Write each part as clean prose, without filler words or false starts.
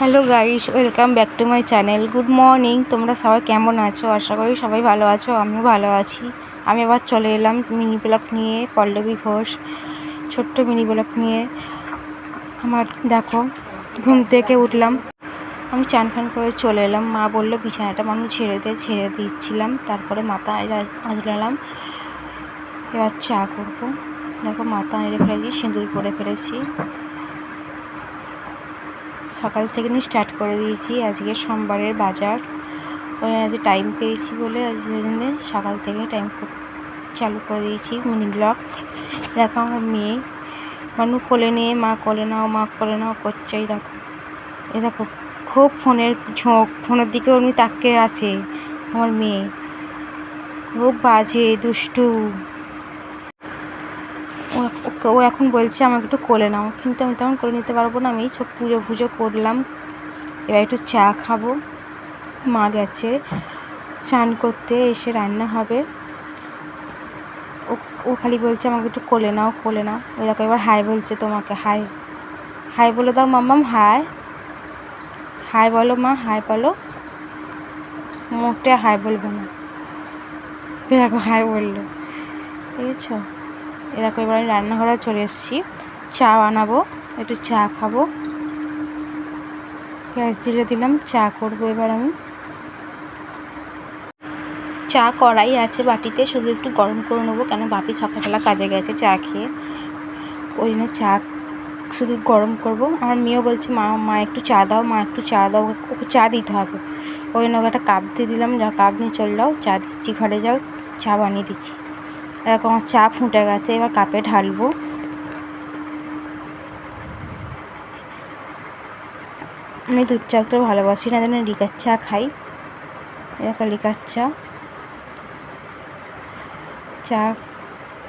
Hello guys, welcome back to my channel. Good morning. তোমরা সবাই কেমন আছো? আশা করি সবাই ভালো আছো, আমিও ভালো আছি। আমি আবার চলে এলাম মিনি ব্লগ নিয়ে, পল্লবী ঘোষ, ছোট্ট মিনি ব্লগ নিয়ে। আমার দেখো, ঘুম থেকে উঠলাম, আমি চান ফান করে চলে এলাম। মা বললো বিছানাটা মানুষ ছেড়ে দিচ্ছিলাম, তারপরে মাথা আঁচড়ালাম। এবার চা করবো। দেখো মাথা এড়ে ফেলেছি, সিঁদুর পরে ফেলেছি। সকাল থেকে নিয়ে স্টার্ট করে দিয়েছি। আজকে সোমবারের বাজার, আজ টাইম পেয়েছি বলে জন্য সকাল থেকে টাইম চালু করে দিয়েছি মিনি ব্লগ। দেখো আমার মেয়ে মানু কোলে নিয়ে মা কোলে নাও করছে। এই দেখো খুব ফোনের ঝোঁক, ফোনের দিকে উনি তাকিয়ে আছে। আমার মেয়ে খুব বাজে দুষ্টু। ও এখন বলছে আমাকে একটু কোলে নাও, কিন্তু আমি তেমন কোলে নিতে পারবো না। আমি সব পুজো করলাম, এবার একটু চা খাবো। মা গেছে স্নান করতে, এসে রান্না হবে। ও খালি বলছে আমাকে একটু কোলে নাও। ওই দেখো এবার হাই বলছে তোমাকে। হাই বলে দাও মাম্মাম। হাই বলো মা, হাই বলো। মোটে হাই বলবে না, দেখো হাই বললো, বুঝেছো? এরকম এবার আমি রান্নাঘরে চলে এসেছি, চা বানাবো, একটু চা খাবো। গ্যাস জ্বেলে দিলাম, চা করবো এবার আমি। চা কড়াই আছে বাটিতে, শুধু একটু গরম করে নেবো, কেন বাপি সকালবেলা কাজে গেছে চা খেয়ে, ওই জন্য চা শুধু গরম করবো। আমার মেয়েও বলছে মা একটু চা দাও, ওকে চা দিতে হবে। ওই জন্য ওকে একটা কাপ দিয়ে দিলাম, কাপ নিয়ে চলে যাও, চা দিচ্ছি, ঘরে যাও, চা বানিয়ে দিচ্ছি। এরকম আমার চা ফুটে গেছে, এবার কাপে ঢালবো। আমি দুধ চা তো ভালোবাসি না, যেন লিকার চা খাই। এরকম লিকার চা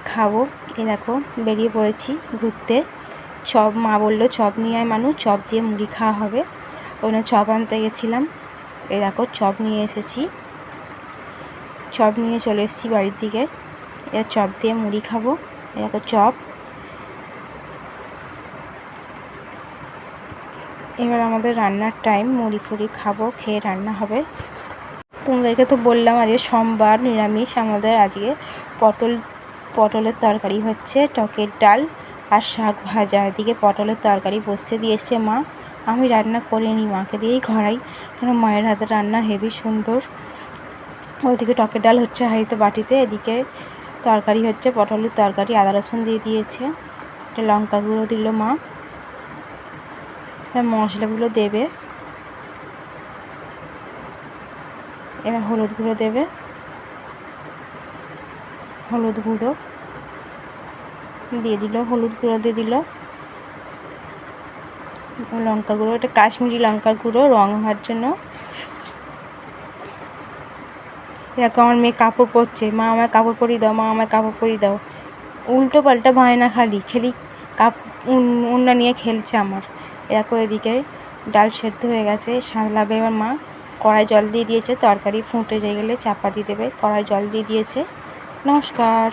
খাবো। এই দেখো বেরিয়ে পড়েছি ঘুরতে। চপ, মা বললো চপ নিয়ে আয় মানুষ, চপ দিয়ে মুড়ি খাওয়া হবে। ওই জন্য চপ আনতে গেছিলাম। এই দেখো চপ নিয়ে এসেছি, চপ নিয়ে চলে এসেছি বাড়ির দিকে। এবার চপ দিয়ে মুড়ি খাবো। এই দেখো চপ। এবার আমাদের রান্নার টাইম, মুড়ি ফুড়ি খাবো, খেয়ে রান্না হবে। তোমাদেরকে তো বললাম আজকে সোমবার, নিরামিষ আমাদের। আজকে পটলের তরকারি হচ্ছে, টকের ডাল আর শাক ভাজা। এদিকে পটলের তরকারি বসিয়ে দিয়েছে মা, আমি রান্না করিনি, মাকে দিয়েই ঘরাই, কেন মায়ের হাতের রান্না হেবি সুন্দর। ওইদিকে টকের ডাল হচ্ছে হাঁড়িতে বাটিতে, এদিকে তরকারি হচ্ছে, পটলের তরকারি। আদা রসুন দিয়ে দিয়েছে, একটা লঙ্কা গুঁড়ো দিল মা, মশলাগুলো দেবে। এবার হলুদ গুঁড়ো দেবে, হলুদ গুঁড়ো দিয়ে দিল, লঙ্কা গুঁড়ো, এটা কাশ্মীরি লঙ্কার গুঁড়ো, রং হওয়ার জন্য। এরকম আমার মেয়ে কাপড় পরছে, মা আমার কাপড় পরিয়ে দাও, উল্টো পাল্টা বায়না, খালি উন্না নিয়ে খেলছে আমার। এরকম এদিকে ডাল সেদ্ধ হয়ে গেছে, সামলাবে এবার মা। কড়াই জল দিয়ে দিয়েছে, তরকারি ফুটে গেলে চাপা দিয়ে দেবে। কড়াই জল দিয়ে দিয়েছে। নমস্কার।